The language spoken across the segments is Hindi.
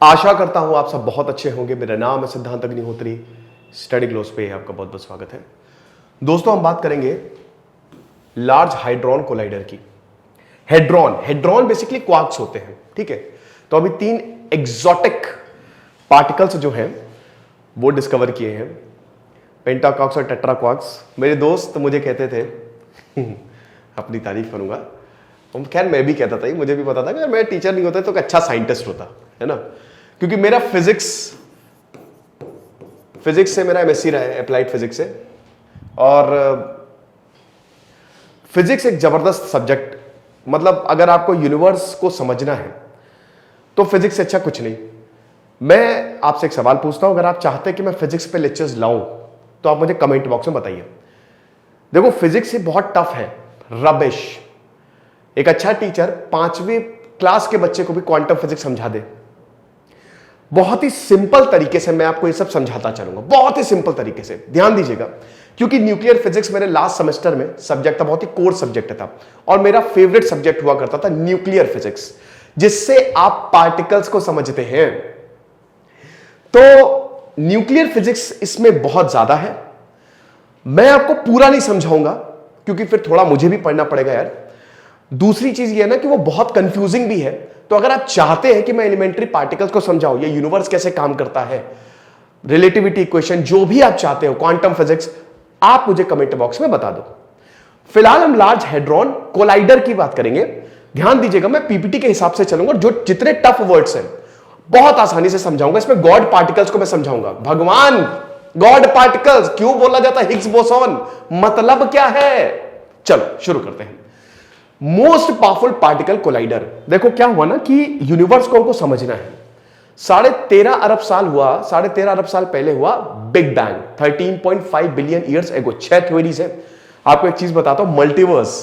आशा करता हूं आप सब बहुत अच्छे होंगे। मेरा नाम है सिद्धांत अग्निहोत्री। स्टडी ग्लोस पे आपका बहुत बहुत स्वागत है। दोस्तों, हम बात करेंगे लार्ज हाइड्रॉन कोलाइडर की। हेड्रॉन बेसिकली क्वार्क्स होते हैं, ठीक है। तो अभी 3 एग्जॉटिक पार्टिकल्स जो हैं वो डिस्कवर किए हैं, पेंटाक्वार्क्स और टेट्राक्वार्क्स। मेरे दोस्त मुझे कहते थे अपनी तारीफ करूंगा, खैर मैं भी कहता था, मुझे भी पता था कि मैं टीचर नहीं होता तो अच्छा साइंटिस्ट होता, है ना। क्योंकि मेरा फिजिक्स से मेरा एमएससी रहा है, अप्लाइड फिजिक्स से। और फिजिक्स एक जबरदस्त सब्जेक्ट, मतलब अगर आपको यूनिवर्स को समझना है तो फिजिक्स से अच्छा कुछ नहीं। मैं आपसे एक सवाल पूछता हूं, अगर आप चाहते हैं कि मैं फिजिक्स पे लेक्चर्स लाऊं तो आप मुझे कमेंट बॉक्स में बताइए। देखो, फिजिक्स बहुत टफ है, रबिश। एक अच्छा टीचर 5वीं क्लास के बच्चे को भी क्वांटम फिजिक्स समझा दे, बहुत ही सिंपल तरीके से मैं आपको ये सब समझाता चलूंगा, बहुत ही सिंपल तरीके से। ध्यान दीजिएगा, क्योंकि न्यूक्लियर फिजिक्स मेरे लास्ट सेमेस्टर में सब्जेक्ट था, बहुत ही कोर सब्जेक्ट था, और मेरा फेवरेट सब्जेक्ट हुआ करता था न्यूक्लियर फिजिक्स, जिससे आप पार्टिकल्स को समझते हैं। तो न्यूक्लियर फिजिक्स इसमें बहुत ज्यादा है। मैं आपको पूरा नहीं समझाऊंगा क्योंकि फिर थोड़ा मुझे भी पढ़ना पड़ेगा यार। दूसरी चीज ये है ना कि वो बहुत कंफ्यूजिंग भी है। तो अगर आप चाहते हैं कि मैं एलिमेंट्री पार्टिकल्स को समझाऊं, या यूनिवर्स कैसे काम करता है, रिलेटिविटी इक्वेशन, जो भी आप चाहते हो, क्वांटम फिजिक्स, आप मुझे कमेंट बॉक्स में बता दो। फिलहाल हम लार्ज हेड्रॉन कोलाइडर की बात करेंगे। ध्यान दीजिएगा, मैं पीपीटी के हिसाब से चलूंगा, जो जितने टफ वर्ड्स हैं बहुत आसानी से समझाऊंगा। इसमें गॉड पार्टिकल्स को मैं समझाऊंगा। भगवान, गॉड पार्टिकल्स क्यों बोला जाता है, हिग्स बोसॉन, मतलब क्या है। चलो शुरू करते हैं। Most powerful particle collider. देखो क्या हुआ ना कि यूनिवर्स को हमको समझना है। 13.5 अरब साल हुआ, 13.5 अरब साल पहले हुआ big bang, 13.5 billion years ago. 6 theories है। आपको एक चीज बताता हूं, मल्टीवर्स,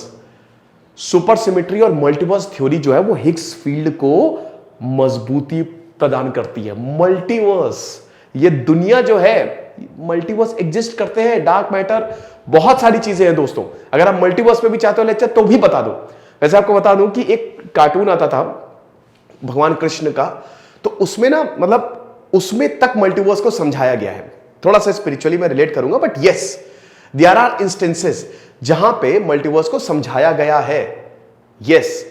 सुपर सिमेट्री और मल्टीवर्स थ्योरी जो है वो हिग्स फील्ड को मजबूती प्रदान करती है। मल्टीवर्स, ये दुनिया जो है, मल्टीवर्स एग्जिस्ट करते हैं, डार्क मैटर, बहुत सारी चीजें हैं दोस्तों। अगर आप मल्टीवर्स पे भी चाहते हो लेक्चर तो भी बता दो। वैसे आपको बता दूं कि एक कार्टून आता था भगवान कृष्ण का, तो उसमें ना, मतलब उसमें तक मल्टीवर्स को समझाया गया है। थोड़ा सा स्पिरिचुअली मैं रिलेट करूंगा, but yes, there are instances जहां पे मल्टीवर्स को समझाया गया है। यस,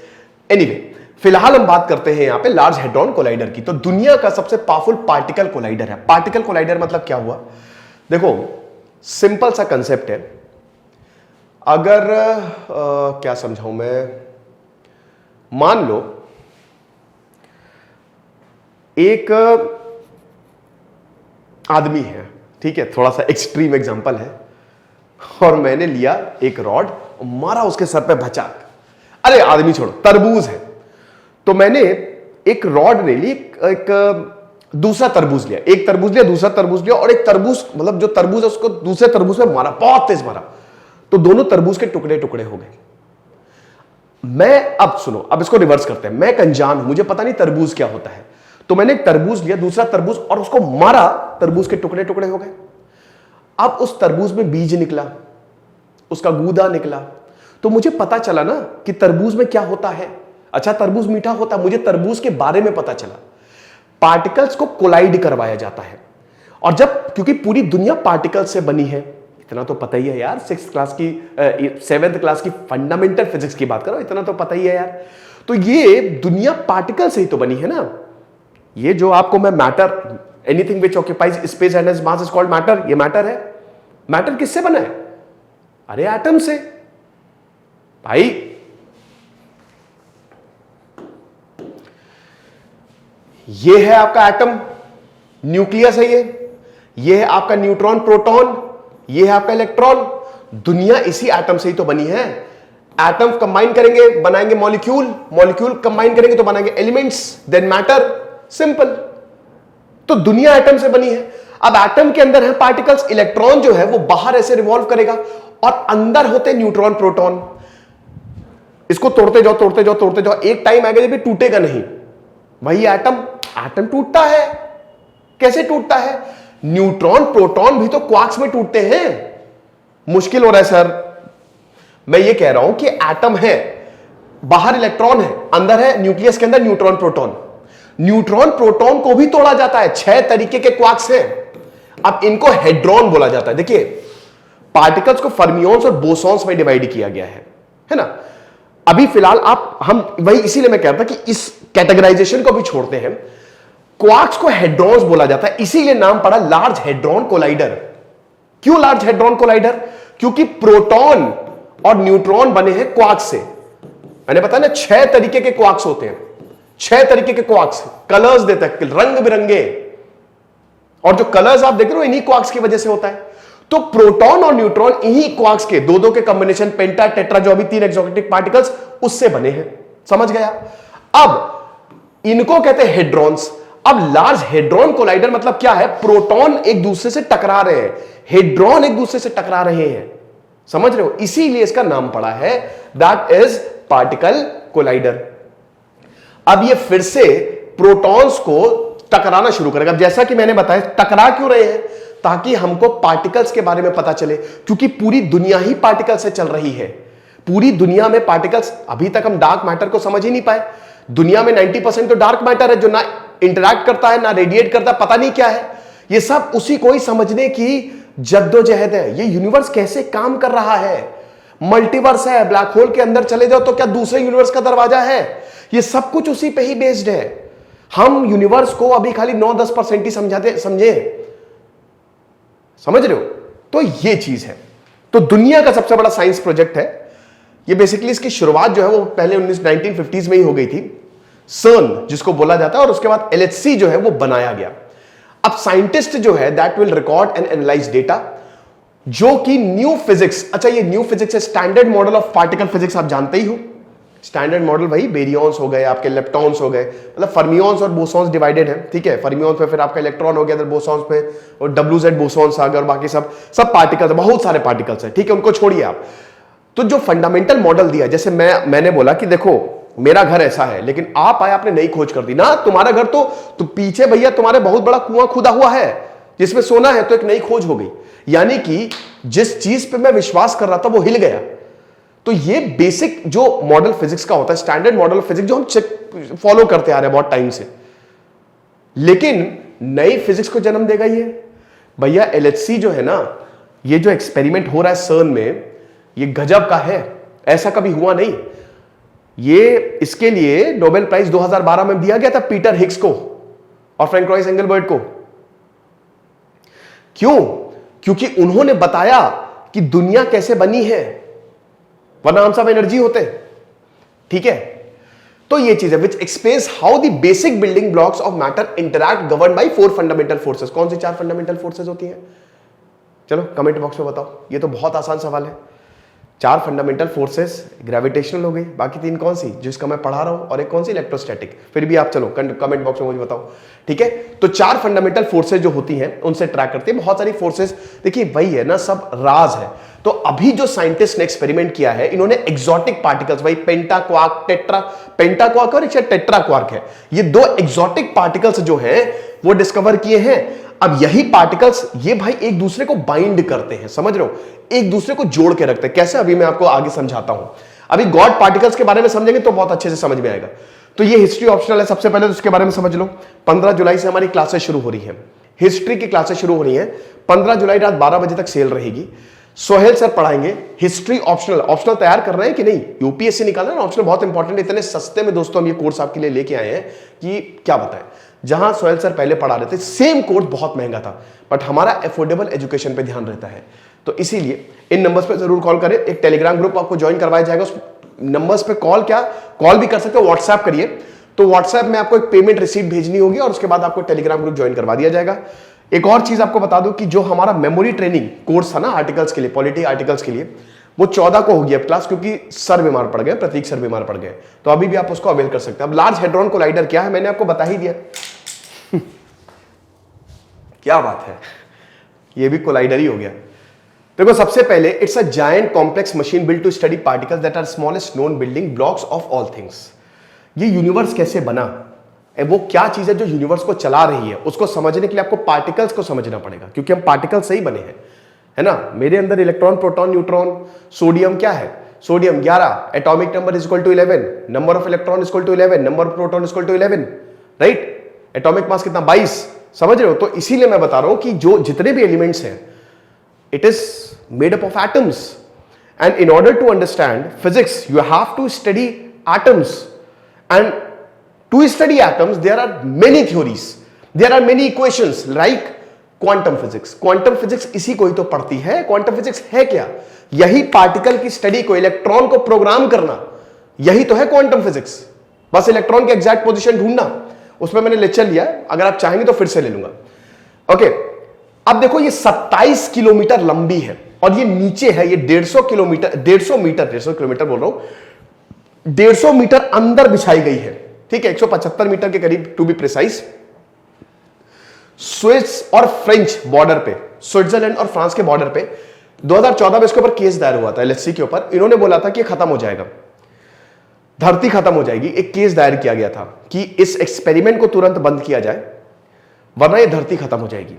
एनीवे, फिलहाल हम बात करते हैं यहां पे लार्ज हेड्रॉन कोलाइडर की। तो दुनिया का सबसे पावरफुल पार्टिकल कोलाइडर है। पार्टिकल कोलाइडर मतलब क्या हुआ, देखो सिंपल सा कंसेप्ट है। अगर क्या समझाऊं मैं, मान लो एक आदमी है, ठीक है, थोड़ा सा एक्सट्रीम एग्जांपल है, और मैंने लिया एक रॉड, मारा उसके सर पे भचाक। अरे आदमी छोड़ो, तरबूज है, तो मैंने एक रॉड ले ली, एक दूसरा तरबूज लिया, एक तरबूज लिया, दूसरा तरबूज लिया, और एक तरबूज, मतलब जो तरबूज है उसको दूसरे तरबूज में मारा, बहुत तेज मारा, तो दोनों तरबूज के टुकड़े टुकड़े हो गए। मैं, अब सुनो, अब इसको रिवर्स करते हैं। मैं एक अनजान हूं, मुझे पता नहीं तरबूज क्या होता है, तो मैंने एक तरबूज लिया, दूसरा तरबूज, और उसको मारा, तरबूज के टुकड़े टुकड़े हो गए। अब उस तरबूज में बीज निकला, उसका गूदा निकला, तो मुझे पता चला ना कि तरबूज में क्या होता है। अच्छा, तरबूज मीठा होता, मुझे तरबूज के बारे में पता चला। पार्टिकल्स को कोलाइड करवाया जाता है, और जब, क्योंकि पूरी दुनिया पार्टिकल्स से बनी है, इतना तो पता ही है यार, 7th क्लास की फंडामेंटल फिजिक्स की बात करो, इतना तो पता ही है यार। तो ये दुनिया पार्टिकल से ही तो बनी है ना। ये जो आपको मैं matter, anything which occupies space and has mass is called matter, ये मैटर है। मैटर किससे बना है, अरे एटम से भाई। ये है आपका एटम, न्यूक्लियस है ये है आपका न्यूट्रॉन प्रोटॉन, ये है आपका इलेक्ट्रॉन। दुनिया इसी एटम से ही तो बनी है। एटम कंबाइन करेंगे बनाएंगे मॉलिक्यूल, मॉलिक्यूल कंबाइन करेंगे तो बनाएंगे एलिमेंट्स, देन मैटर, सिंपल। तो दुनिया एटम से बनी है। अब एटम के अंदर है पार्टिकल्स, इलेक्ट्रॉन जो है वो बाहर ऐसे रिवॉल्व करेगा, और अंदर होते न्यूट्रॉन प्रोटॉन। इसको तोड़ते जाओ तोड़ते जाओ तोड़ते जाओ, एक टाइम आएगा जब ये टूटेगा नहीं। वही एटम टूटता है। कैसे टूटता है, न्यूट्रॉन प्रोटॉन भी तो क्वार्क्स में टूटते हैं। मुश्किल हो रहा है सर, मैं ये कह रहा हूं कि एटम है, बाहर इलेक्ट्रॉन है, अंदर है न्यूक्लियस के अंदर न्यूट्रॉन प्रोटॉन। न्यूट्रॉन प्रोटॉन को भी तोड़ा जाता है। 6 तरीके के क्वार्क्स हैं। अब इनको हेड्रॉन बोला जाता है। देखिए, पार्टिकल्स को फर्मियंस और बोसॉन्स में डिवाइड किया गया है ना। अभी फिलहाल हम वही, इसीलिए मैं कहता कि इस कैटेगराइजेशन को भी छोड़ते हैं। क्वार्क्स को हेड्रॉन्स बोला जाता है, इसीलिए नाम पड़ा लार्ज हेड्रॉन कोलाइडर। क्यों लार्ज हेड्रॉन कोलाइडर? क्योंकि प्रोटॉन और न्यूट्रॉन बने हैं क्वार्क्स से। मैंने बताया ना 6 तरीके के क्वार्क्स होते हैं। 6 तरीके के क्वार्क्स कलर्स देते हैं, रंग बिरंगे, और जो कलर्स आप देख रहे हो इन्हीं क्वार्क्स की वजह से होता है। तो प्रोटॉन और न्यूट्रॉन इन्हीं क्वार्क्स के दो के कॉम्बिनेशन, पेंटा टेट्रा, जो अभी 3 एक्सोटिक पार्टिकल्स, उससे बने हैं। समझ गया? अब इनको कहते हैं हेड्रॉन्स। अब लार्ज हेड्रॉन कोलाइडर मतलब क्या है? प्रोटॉन एक दूसरे से टकरा रहे हैं, हेड्रॉन एक दूसरे से टकरा रहे हैं। समझ रहे हो? इसीलिए इसका नाम पड़ा है, दैट इज पार्टिकल कोलाइडर। अब ये फिर से प्रोटॉन्स को टकराना शुरू करेगा। जैसा कि मैंने बताया, टकरा क्यों रहे हैं? ताकि हमको पार्टिकल्स के बारे में पता चले, क्योंकि पूरी दुनिया ही पार्टिकल से चल रही है। पूरी दुनिया में पार्टिकल्स, अभी तक हम डार्क मैटर को समझ ही नहीं पाए। दुनिया में 90% तो डार्क मैटर है, जो ना इंटरैक्ट करता है ना रेडिएट करता है, पता नहीं क्या है। ये सब उसी को ही समझने की जद्दोजहद है। ये यूनिवर्स कैसे काम कर रहा है, मल्टीवर्स है, ब्लैक होल के अंदर चले जाओ तो क्या दूसरे यूनिवर्स का दरवाजा है? ये सब कुछ उसी पे ही बेस्ड है। हम यूनिवर्स को अभी खाली 9-10% ही समझे। समझ रहे हो? तो ये चीज है। तो दुनिया का सबसे बड़ा साइंस प्रोजेक्ट है ये। बेसिकली इसकी शुरुआत जो है वो पहले 1950s में ही हो गई थी, सर्न जिसको बोला जाता है, और उसके बाद LHC जो है वो बनाया गया। अब साइंटिस्ट जो है that will record and analyse data, जो कि न्यू फिजिक्स, अच्छा ये न्यू फिजिक्स है, standard model of particle physics आप जानते ही हो। स्टैंडर्ड मॉडल वही बेरियंस हो गए, आपके लेप्टॉन्स हो गए, मतलब फर्मियंस और बोसॉन्स डिवाइडेड है। ठीक है, फर्मियंस पे फिर आपका इलेक्ट्रॉन हो गया, इधर बोसॉन्स पे और WZ बोसॉन्स आ गए, और बाकी सब पार्टिकल्स, बहुत सारे पार्टिकल्स हैं। ठीक है, उनको छोड़िए आप। तो जो फंडामेंटल मॉडल दिया, जैसे मैंने बोला कि देखो मेरा घर ऐसा है, लेकिन आप आए, आपने नई खोज कर दी ना, तुम्हारा घर तो पीछे भैया तुम्हारे बहुत बड़ा कुआं खुदा हुआ है जिसमें सोना है, तो एक नई खोज हो गई। यानी कि जिस चीज पे मैं विश्वास कर रहा था वो हिल गया। तो ये बेसिक जो मॉडल फिजिक्स का होता है, स्टैंडर्ड मॉडल फिजिक्स, जो हम फॉलो करते आ रहे हैं बहुत टाइम से, लेकिन नई फिजिक्स को जन्म देगा ये भैया। LHC जो है ना, ये जो एक्सपेरिमेंट हो रहा है सर्न में, ये गजब का है, ऐसा कभी हुआ नहीं। ये इसके लिए नोबेल प्राइज 2012 में दिया गया था पीटर हिग्स को और फ्रैंक एंगलबर्ट को। क्यों? क्योंकि उन्होंने बताया कि दुनिया कैसे बनी है, वरना हम सब एनर्जी होते। ठीक है, तो ये चीज है विच explains how the basic building blocks of matter interact govern by 4 fundamental forces. कौन सी 4 फंडामेंटल फोर्सेस होती हैं? चलो कमेंट बॉक्स में बताओ। ये तो बहुत आसान सवाल है। 4 फंडामेंटल फोर्सेस, ग्रेविटेशनल हो गई, बाकी 3 कौन सी जिसका मैं पढ़ा रहा हूं, और एक कौन सी इलेक्ट्रोस्टैटिक। फिर भी आप चलो कमेंट बॉक्स में मुझे बताओ। ठीक है, तो 4 फंडामेंटल फोर्सेस जो होती हैं उनसे ट्रैक करती है बहुत सारी फोर्सेस। देखिए वही है ना, सब राज है। तो अभी जो साइंटिस्ट ने एक्सपेरिमेंट किया है, इन्होंने एक्सोटिक पार्टिकल्स, वही पेंटा क्वार्क, पेंटा क्वार्क और टेट्रा क्वार्क है, ये 2 एक्सोटिक पार्टिकल्स जो हैं वो डिस्कवर किए हैं। अब यही पार्टिकल्स ये भाई एक दूसरे को बाइंड करते हैं, समझ रहे हो, एक दूसरे को जोड़ के रखते हैं। कैसे? अभी मैं आपको आगे समझाता हूं। अभी गॉड पार्टिकल्स के बारे में समझेंगे तो बहुत अच्छे से समझ में आएगा। तो ये हिस्ट्री ऑप्शनल है, सबसे पहले तो उसके बारे में समझ लो। 15 जुलाई से हमारी क्लासेस शुरू हो रही है, हिस्ट्री की क्लासेस शुरू हो रही है। 15 जुलाई रात 12 बजे तक सेल रहेगी। सोहेल सर पढ़ाएंगे हिस्ट्री ऑप्शनल। ऑप्शनल तैयार कर रहे हैं कि नहीं? यूपीएससी निकालना है, ऑप्शनल बहुत इंपॉर्टेंट है। इतने सस्ते में दोस्तों हम ये कोर्स आपके लिए लेके आए हैं कि क्या बताएं। जहां सोहेल सर पहले पढ़ा रहे थे, सेम कोर्स बहुत महंगा था, बट हमारा अफोर्डेबल एजुकेशन पे ध्यान रहता है। तो इसीलिए इन नंबर्स पे जरूर कॉल करें। एक टेलीग्राम ग्रुप आपको ज्वाइन करवाया जाएगा, उस नंबर्स पे कॉल भी कर सकते हो, व्हाट्सएप करिए। तो व्हाट्सएप में आपको एक पेमेंट रिसीप्ट भेजनी होगी और उसके बाद आपको टेलीग्राम ग्रुप ज्वाइन करवा दिया जाएगा। एक और चीज आपको बता दूं कि जो हमारा मेमोरी ट्रेनिंग कोर्स था ना आर्टिकल्स के लिए, पॉलिटी आर्टिकल्स के लिए, वो 14 को होगी अब क्लास, क्योंकि सर बीमार पड़ गए, प्रतीक सर बीमार पड़ गए। तो अभी भी आप उसको अवेल कर सकते हैं। अब लार्ज हेड्रॉन कोलाइडर क्या है, मैंने आपको बता ही दिया। क्या बात है, ये भी कोलाइडर ही हो गया। देखो सबसे पहले, it's a giant complex machine built to study particles that are smallest known building blocks of all things. ये यूनिवर्स कैसे बना, वो क्या चीज है जो यूनिवर्स को चला रही है, उसको समझने के लिए आपको पार्टिकल्स को समझना पड़ेगा, क्योंकि हम पार्टिकल से ही बने हैं, है ना। मेरे अंदर इलेक्ट्रॉन, प्रोटॉन, न्यूट्रॉन, सोडियम क्या है, sodium 11, atomic number is equal to 11, number of electron is equal to 11, number of proton is equal to 11। Right? Atomic mass कितना? 22। समझ रहे हो? तो इसीलिए मैं बता रहा हूं कि जो जितने भी एलिमेंट्स हैं, it is made up of atoms, and in order to understand physics you have to study atoms, and to study atoms there are many theories, there are many equations like quantum physics. Quantum physics इसी को ही तो पढ़ती है। क्वांटम फिजिक्स है क्या? यही पार्टिकल की स्टडी को, इलेक्ट्रॉन को प्रोग्राम करना, यही तो है क्वांटम फिजिक्स। बस इलेक्ट्रॉन की एग्जैक्ट पोजीशन ढूंढना। उसमें मैंने लेक्चर लिया है, अगर आप चाहेंगे तो फिर से ले लूंगा। ओके, अब देखो ये 27 किलोमीटर लंबी है और ये नीचे है, ये 150 किलोमीटर, 150 किलोमीटर बोल रहा हूं, 150 मीटर अंदर बिछाई गई है। ठीक है, 175 मीटर के करीब टू बी प्रिसाइज। स्विस और फ्रेंच बॉर्डर पे, स्विट्जरलैंड और फ्रांस के बॉर्डर पे 2014 में इसके ऊपर केस दायर हुआ था, एलएचसी के ऊपर। इन्होंने बोला था कि खत्म हो जाएगा, धरती खत्म हो जाएगी। एक केस दायर किया गया था कि इस एक्सपेरिमेंट को तुरंत बंद किया जाए वरना ये धरती खत्म हो जाएगी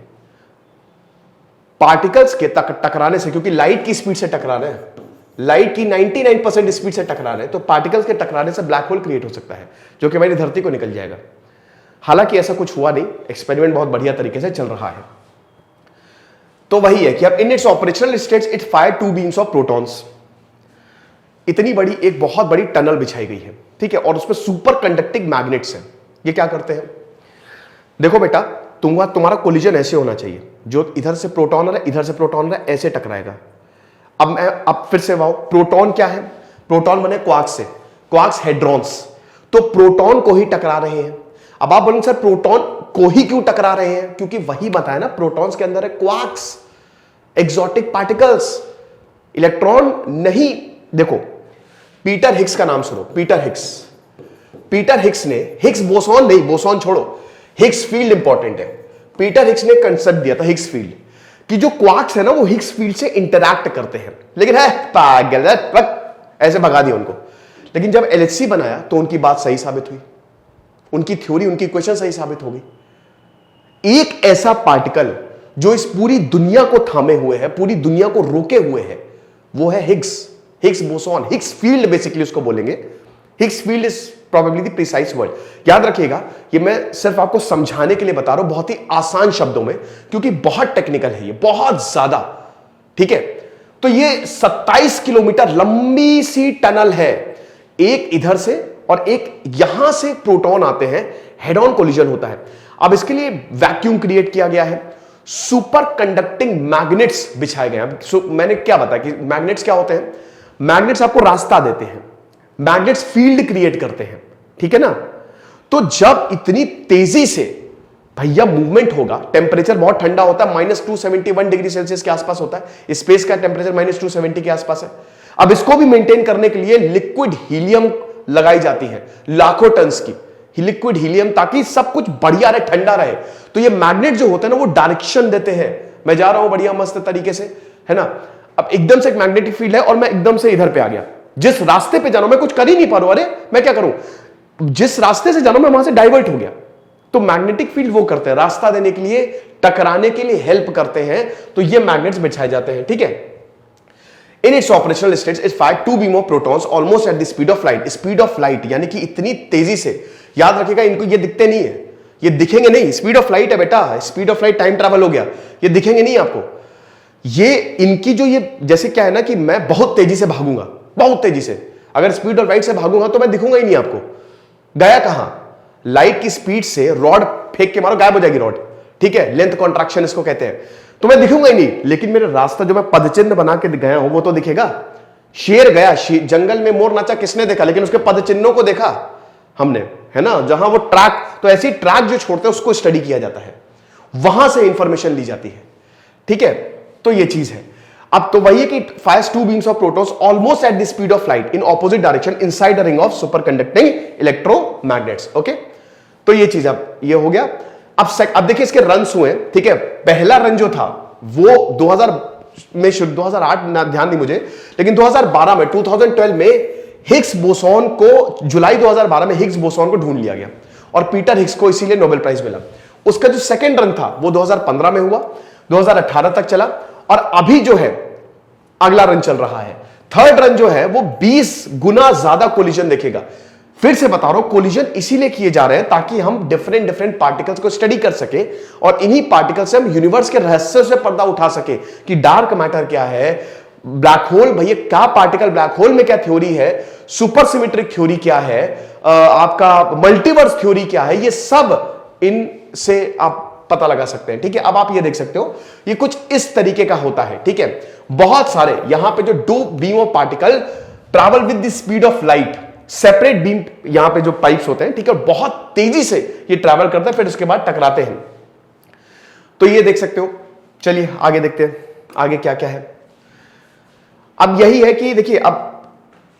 पार्टिकल्स के टकराने से, क्योंकि लाइट की स्पीड से टकराना है, लाइट की 99% स्पीड से टकराना है, तो पार्टिकल्स के टकराने से ब्लैक होल क्रिएट हो सकता है जो कि हमारी धरती को निकल जाएगा। हालांकि ऐसा कुछ हुआ नहीं, एक्सपेरिमेंट बहुत बढ़िया तरीके से चल रहा है। तो वही है कि अब in its operational states it fire 2 beams of protons. इतनी बड़ी एक बहुत बड़ी टनल बिछाई गई है, ठीक है, और उसमें सुपर कंडक्टिंग मैग्नेट्स हैं। ये क्या करते हैं? देखो बेटा, तुम्हारा कोलिजन ऐसे होना चाहिए, जो इधर से प्रोटॉन आ रहा है, इधर से प्रोटॉन आ रहा है, ऐसे टकराएगा। अब फिर से वाओ, प्रोटॉन क्या है? प्रोटॉन बने क्वार्क्स से, क्वार्क्स हेड्रॉन्स, तो प्रोटॉन को ही टकरा रहे हैं। अब आप बोलेंगे सर प्रोटॉन को ही क्यों टकरा रहे हैं? क्योंकि वही बताया ना, प्रोटॉन्स के अंदर है क्वार्क्स, एक्सोटिक पार्टिकल्स, इलेक्ट्रॉन नहीं। देखो, पीटर हिग्स का नाम सुनो, पीटर हिग्स ने, हिग्स बोसॉन नहीं, बोसॉन छोड़ो, हिग्स फील्ड इंपॉर्टेंट है। पीटर हिग्स ने कंसेप्ट दिया था हिग्स फील्ड कि जो क्वार्क्स है ना वो हिग्स फील्ड से इंटरैक्ट करते हैं, लेकिन है पागल, ऐसे भगा दिया उनको। लेकिन जब एलएचसी बनाया तो उनकी बात सही साबित हुई, उनकी थ्योरी, उनकी इक्वेशन सही साबित हो गई। एक ऐसा पार्टिकल जो इस पूरी दुनिया को थामे हुए है, पूरी दुनिया को रोके हुए है, वो है Higgs boson, Higgs field basically उसको बोलेंगे। Higgs field is probably the precise word. याद रखिएगा, ये मैं सिर्फ आपको समझाने के लिए बता रहा हूं, बहुत ही आसान शब्दों में, क्योंकि बहुत टेक्निकल है ये, बहुत ज्यादा। ठीक है, तो ये 27 किलोमीटर लंबी सी टनल है, एक इधर से और एक यहां से प्रोटॉन आते हैं, हेड ऑन कोलिजन होता है। अब इसके लिए वैक्यूम क्रिएट किया गया है, सुपर कंडक्टिंग मैग्नेट्स बिछाए गए हैं। मैंने क्या बताया कि मैग्नेट्स क्या होते हैं? मैग्नेट्स आपको रास्ता देते हैं, मैग्नेट्स फील्ड क्रिएट करते हैं, ठीक है ना। तो जब इतनी तेजी से भैया मूवमेंट होगा, टेम्परेचर बहुत ठंडा होता है, -271 डिग्री सेल्सियस के आसपास होता है, स्पेस का टेम्परेचर -270 के आसपास है। अब इसको भी मेंटेन करने के लिए लिक्विड हीलियम लगाई जाती है, लाखों टन्स की लिक्विड हीलियम, ताकि सब कुछ बढ़िया रहे, ठंडा रहे। तो ये मैग्नेट जो होते हैं ना, वो डायरेक्शन देते हैं, मैं जा रहा हूं बढ़िया मस्त तरीके से, है ना। अब एकदम से एक मैग्नेटिक फील्ड है और मैं एकदम से इधर पे आ गया, जिस रास्ते पे जाना मैं कुछ कर ही नहीं पा रहा हूं, अरे मैं क्या करूं, जिस रास्ते से जाना मैं वहां से डाइवर्ट हो गया। तो मैग्नेटिक फील्ड वो करते हैं, रास्ता देने के लिए, टकराने के लिए हेल्प करते हैं। तो ये मैग्नेट्स बिछाए जाते हैं, ठीक है। In its operational states, it fired 2 beam of protons almost at the speed of light. Speed of light यानी कि इतनी तेजी से, याद रखिएगा इनको ये दिखते नहीं है, ये दिखेंगे नहीं, स्पीड ऑफ लाइट है बेटा, speed of light time travel हो गया, ये दिखेंगे नहीं आपको। ये इनकी जो ये जैसे क्या है ना कि मैं बहुत तेजी से भागूंगा, बहुत तेजी से, अगर स्पीड ऑफ लाइट से भागूंगा तो मैं दिखूंगा ही नहीं आपको। गया कहां? लाइट की स्पीड से रॉड फेंक के मारो, गायब हो जाएगी रॉड, ठीक है, लेंथ कॉन्ट्रैक्शन इसको कहते हैं। तो मैं दिखूंगा ही नहीं, लेकिन मेरे रास्ता जो मैं पदचिन्ह बना के गया हूं वो तो दिखेगा। शेर गया, जंगल में मोर नाचा, किसने देखा? लेकिन उसके पदचिन्हों को देखा हमने, है ना। जहां वो ट्रैक, तो ऐसी ट्रैक जो छोड़ते हैं उसको स्टडी किया जाता है, वहां से इंफॉर्मेशन ली जाती है, ठीक है। तो ये चीज है। अब तो वही है कि fires 2 beams of protons almost at the speed of light in opposite direction inside the ring of super conducting electromagnets. Okay, तो ये चीज अब ये हो गया। अब देखिए इसके रन्स हुए, ठीक है। पहला रन जो था वो 2000 में, 2008 ध्यान नहीं मुझे, लेकिन 2012 में, 2012 में हिग्स बोसॉन को, जुलाई 2012 में हिग्स बोसॉन को ढूंढ लिया गया और पीटर हिग्स को इसीलिए नोबेल प्राइज मिला। उसका जो सेकंड रन था वो 2015 में हुआ, 2018 तक चला, और अभी जो है अगला रन चल रहा है। थर्ड रन जो है वो 20 गुना ज्यादा कोलिजन देखेगा, फिर से बता रहा हूं, कोलिजन इसीलिए किए जा रहे हैं ताकि हम डिफरेंट डिफरेंट पार्टिकल्स को स्टडी कर सके और इन्हीं पार्टिकल से हम यूनिवर्स के रहस्य से पर्दा उठा सके कि डार्क मैटर क्या है, ब्लैक होल भैया क्या पार्टिकल, ब्लैक होल में क्या थ्योरी है, सुपर सिमेट्रिक थ्योरी क्या है, आपका मल्टीवर्स थ्योरी क्या है, ये सब इनसे आप पता लगा सकते हैं। ठीक है, अब आप ये देख सकते हो, ये कुछ इस तरीके का होता है। ठीक है, बहुत सारे यहां पे जो दो beam of particle travel with the speed of light, separate beam, यहां पे जो पाइप्स होते हैं, ठीक है, बहुत तेजी से ये ट्रैवल करता है, फिर उसके बाद टकराते हैं। तो ये देख सकते हो। चलिए आगे देखते हैं, आगे क्या क्या है। अब यही है कि देखिए, अब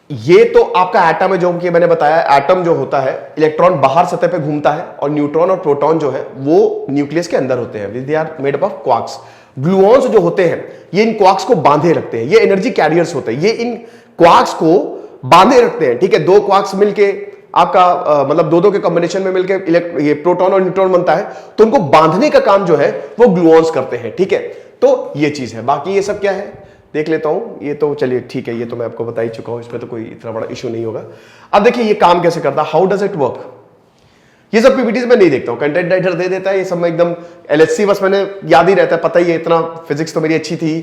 ये तो आपका एटम है, जो कि मैंने बताया, एटम जो होता है, इलेक्ट्रॉन बाहर सतह पे घूमता है और न्यूट्रॉन और प्रोटॉन जो है वो न्यूक्लियस के अंदर होते हैं। They are made up of quarks. Gluons जो होते हैं ये इन क्वार्क्स को बांधे रखते हैं, ये एनर्जी कैरियर्स होते हैं, ये इन क्वार्क्स को बांधे रखते हैं। ठीक है, दो क्वार्क्स मिलके आपका मतलब दो के कॉम्बिनेशन में मिलके ये प्रोटॉन और न्यूट्रॉन बनता है, तो उनको बांधने का काम जो है वो ग्लूऑन्स करते हैं। ठीक है, तो ये चीज है। बाकी ये सब क्या है देख लेता हूं, ये तो चलिए ठीक है, ये तो मैं आपको बता ही चुका हूं, इसमें तो कोई इतना बड़ा इशू नहीं होगा। अब देखिए ये काम कैसे करता है, हाउ डज इट वर्क। ये सब पीपीटीज में नहीं देखता हूं, कंटेंट राइटर दे देता है ये सब, मैं एकदम एलएचसी बस मैंने याद ही रहता है, पता ही है, इतना फिजिक्स तो मेरी अच्छी थी।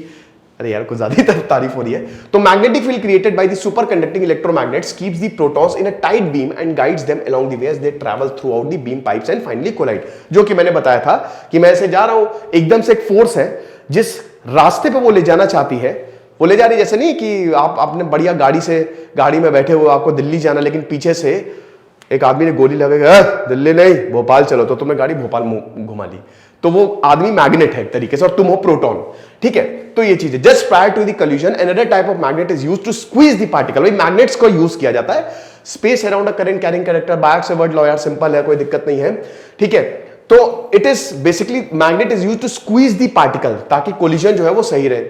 अरे यार कुछ ज्यादा ही तारीफ हो रही है। तो magnetic field created by the super conducting electromagnets keeps the protons in a tight beam and guides them along the way as they travel through out the beam pipes and finally collide. जो कि मैंने बताया था कि मैं ऐसे जा रहा हूं, एकदम से एक फोर्स है जिस रास्ते पे वो ले जाना चाहती है, वो ले जा रही, जैसे नहीं कि आप आपने बढ़िया गाड़ी में बैठे हुए आपको दिल्ली जाना, लेकिन पीछे से एक आदमी ने गोली लगा, दिल्ली नहीं भोपाल चलो, तो तुमने गाड़ी भोपाल घुमा ली, तो वो आदमी मैग्नेट है एक तरीके से और तुम हो प्रोटॉन। ठीक है, तो ये चीज है। Just prior to the collision another type of magnet is used to squeeze the particle. भाई मैग्नेट्स को यूज किया जाता है space around a current carrying conductor. Biot Savart लो यार, सिंपल है, कोई दिक्कत नहीं है। ठीक है, तो it is basically magnet is used to squeeze the particle ताकि कोलिजन जो है वो सही रहे।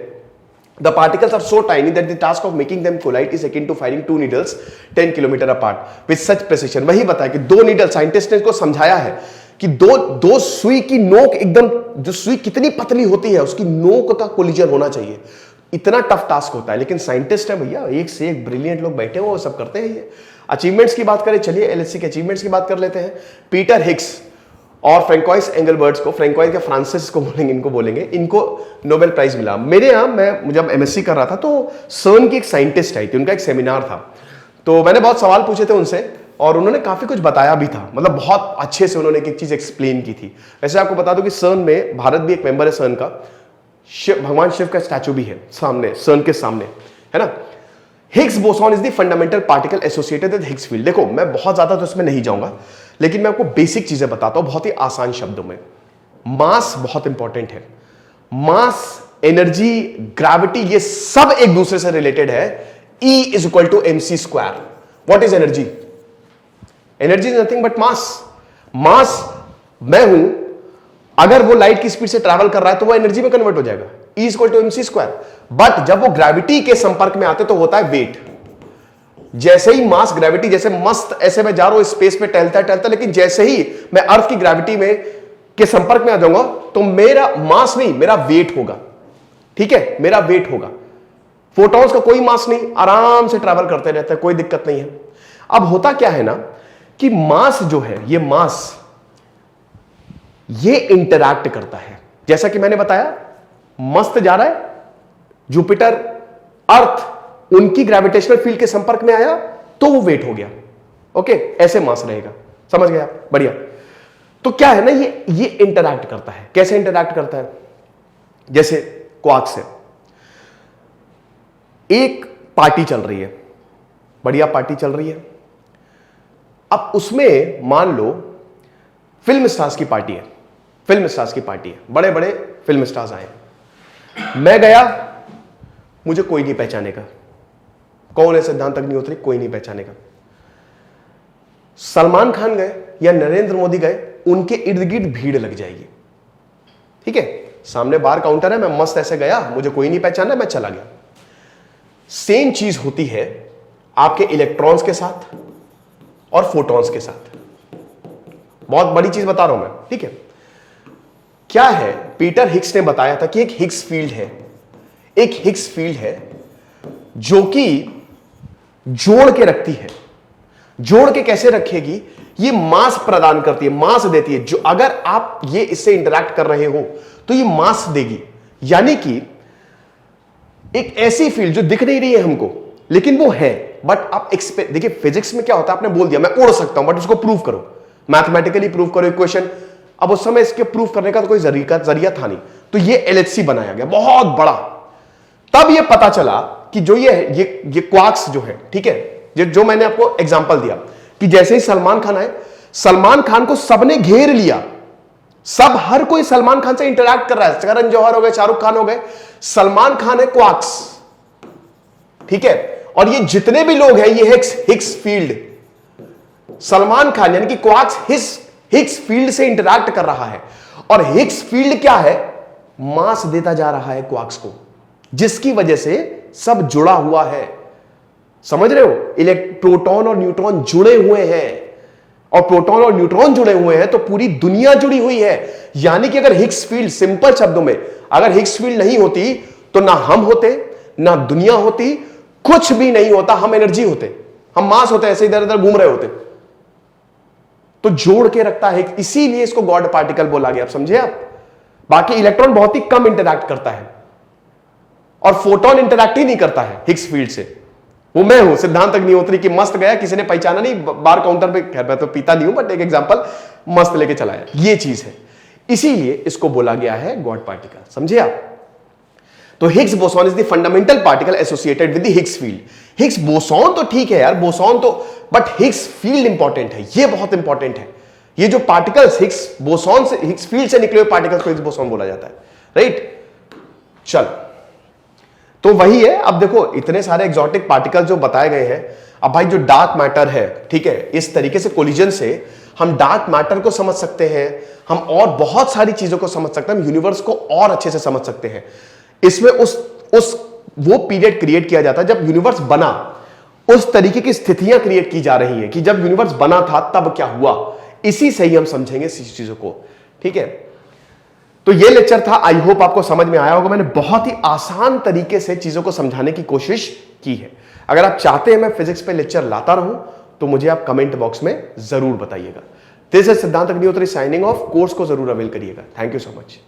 The particles are so tiny that the task of making them collide is akin to firing two needles 10 kilometer apart with such precision। वही बताया कि दो नीडल, साइंटिस्ट ने इसको समझाया है कि दो सुई की नोक एकदम, जो सुई कितनी पतली होती है उसकी नोक का कोलिजन होना चाहिए। इतना टफ टास्क होता है, लेकिन साइंटिस्ट है भैया, एक से एक ब्रिलियंट लोग बैठे हुए वो सब करते हैं। ये अचीवमेंट्स की बात करें, चलिए एलएचसी के अचीवमेंट्स की बात कर लेते हैं। पीटर हिग्स और फ्रैंकोइस एंगलबर्ट्स को, फ्रैंकोइस के फ्रांसिस को बोलेंगे, इनको नोबेल प्राइज मिला। मेरे यहां मैं जब एमएससी कर रहा था तो सर्न की एक साइंटिस्ट आई थी, उनका एक सेमिनार था, तो मैंने बहुत सवाल पूछे थे उनसे और उन्होंने काफी कुछ बताया भी था, मतलब बहुत अच्छे से उन्होंने एक चीज एक्सप्लेन की थी। वैसे आपको बता दूं कि सर्न में भारत भी एक मेंबर है सर्न का, भगवान शिव का स्टैचू भी है सामने, सर्न के सामने, है ना। Higgs boson is the fundamental particle associated with Higgs field. देखो मैं बहुत ज्यादा तो इसमें नहीं जाऊंगा, लेकिन मैं आपको बेसिक चीजें बताता हूं बहुत ही आसान शब्दों में। मास बहुत इंपॉर्टेंट है, मास, एनर्जी, ग्रेविटी, ये सब एक दूसरे से रिलेटेड है। E is equal to mc square. What is energy? Energy is nothing but mass. Mass मैं हूं, अगर वो लाइट की स्पीड से ट्रैवल कर रहा है तो वो एनर्जी में कन्वर्ट हो जाएगा, E is equal to mc square. But जब वो ग्रेविटी के संपर्क में आते तो होता है वेट। जैसे ही मास ग्रेविटी, जैसे मस्त ऐसे मैं जा रहा हूं स्पेस पे टहलता, लेकिन जैसे ही मैं अर्थ की ग्रेविटी में के संपर्क में आ जाऊंगा तो मेरा मास नहीं, मेरा वेट होगा। ठीक है, मेरा वेट होगा। फोटॉन्स का कोई मास नहीं, आराम से ट्रैवल करते रहते हैं, कोई दिक्कत नहीं है। अब होता क्या है ना कि मास जो है, ये मास ये इंटरैक्ट करता है। जैसा कि मैंने बताया, मस्त जा रहा है, जुपिटर, अर्थ, उनकी ग्रेविटेशनल फील्ड के संपर्क में आया तो वो वेट हो गया। ओके, ऐसे मास रहेगा, समझ गया, बढ़िया। तो क्या है ना, ये इंटरैक्ट करता है। कैसे इंटरैक्ट करता है? जैसे क्वार्क्स है, एक पार्टी चल रही है, बढ़िया पार्टी चल रही है। अब उसमें मान लो फिल्म स्टार्स की पार्टी है, फिल्म स्टार्स की पार्टी है, बड़े बड़े फिल्म स्टार्स आए। मैं गया, मुझे कोई नहीं पहचानेगा। कौन है? सिद्धांत अग्निहोत्री, कोई नहीं पहचानेगा। सलमान खान गए या नरेंद्र मोदी गए, उनके इर्द गिर्द भीड़ लग जाएगी। ठीक है, सामने बार काउंटर है, मैं मस्त ऐसे गया, मुझे कोई नहीं पहचाना, मैं चला गया। सेम चीज होती है आपके इलेक्ट्रॉन्स के साथ और फोटॉन्स के साथ। बहुत बड़ी चीज बता रहा हूं मैं, ठीक है। क्या है, पीटर हिग्स ने बताया था कि एक हिग्स फील्ड है, एक हिग्स फील्ड है जो कि जोड़ के रखती है। जोड़ के कैसे रखेगी? ये मास प्रदान करती है, मास देती है। जो अगर आप ये इससे इंटरैक्ट कर रहे हो तो ये मास देगी, यानी कि एक ऐसी फील्ड जो दिख नहीं रही है हमको लेकिन वो है। बट आप देखिए फिजिक्स में क्या होता है, आपने बोल दिया मैं उड़ सकता हूं, बट उसको प्रूव करो, मैथमेटिकली प्रूव करो इक्वेशन। अब उस समय इसके प्रूव करने का तो कोई जरिया था नहीं, तो ये एलएचसी बनाया गया बहुत बड़ा। तब ये पता चला कि जो ये क्वार्क्स जो है, ठीक है, जो मैंने आपको एग्जांपल दिया कि जैसे ही सलमान खान आए, सलमान खान को सबने घेर लिया, सब हर कोई सलमान खान से इंटरैक्ट कर रहा है। करण जौहर हो गए, शाहरुख खान हो गए, सलमान खान है क्वार्क्स, ठीक है। और ये जितने भी लोग हैं ये हिग्स फील्ड, सलमान खान यानी कि क्वार्क्स हिग्स फील्ड से इंटरैक्ट कर रहा है। और हिग्स फील्ड क्या है? मास देता जा रहा है क्वार्क्स को, जिसकी वजह से सब जुड़ा हुआ है। समझ रहे हो? प्रोटॉन और न्यूट्रॉन जुड़े हुए हैं, और प्रोटॉन और न्यूट्रॉन जुड़े हुए हैं तो पूरी दुनिया जुड़ी हुई है। यानी कि अगर हिग्स फील्ड, सिंपल शब्दों में, अगर हिग्स फील्ड नहीं होती तो ना हम होते, ना दुनिया होती, कुछ भी नहीं होता। हम एनर्जी होते, हम मास होते, ऐसे इधर उधर घूम रहे होते। तो जोड़ के रखता है, इसीलिए इसको गॉड पार्टिकल बोला गया। आप समझे? आप बाकी इलेक्ट्रॉन बहुत ही कम इंटरैक्ट करता है, और फोटोन इंटरैक्ट ही नहीं करता है हिग्स फील्ड से। वो मैं हूं सिद्धांत अग्निहोत्री की, मस्त गया, किसी ने पहचाना नहीं, बार काउंटर पे, खैर मैं तो पीता नहीं हूं बट एक एग्जांपल मस्त लेके चलाया, ये चीज है। इसीलिए इसको बोला गया है गॉड पार्टिकल। समझे आप? तो Higgs boson is the fundamental particle associated with the Higgs field. Higgs boson तो ठीक है यार, बोसॉन तो, बट हिग्स फील्ड इंपॉर्टेंट है, ये बहुत इंपॉर्टेंट है। ये जो पार्टिकल्स हिग्स बोसॉन से, हिग्स फील्ड से निकले हुए पार्टिकल्स को हिग्स बोसॉन बोला जाता है, राइट? चल, तो वही है। अब देखो इतने सारे एग्जॉटिक पार्टिकल जो बताए गए हैं, अब भाई जो डार्क मैटर है, ठीक है, इस तरीके से कोलिजन से हम डार्क मैटर को समझ सकते हैं, हम और बहुत सारी चीजों को समझ सकते हैं, हम यूनिवर्स को और अच्छे से समझ सकते हैं। इसमें वो पीरियड क्रिएट किया जाता है जब यूनिवर्स बना, उस तरीके की स्थितियां क्रिएट की जा रही है कि जब यूनिवर्स बना था तब क्या हुआ। इसी से ही हम समझेंगे इस चीजों को, ठीक है। तो ये लेक्चर था, आई होप आपको समझ में आया होगा। मैंने बहुत ही आसान तरीके से चीजों को समझाने की कोशिश की है। अगर आप चाहते हैं मैं फिजिक्स पे लेक्चर लाता रहूं तो मुझे आप कमेंट बॉक्स में जरूर बताइएगा। दिस इज सिद्धांत अग्निहोत्री साइनिंग ऑफ। कोर्स को जरूर अवेल करिएगा। Thank you so much.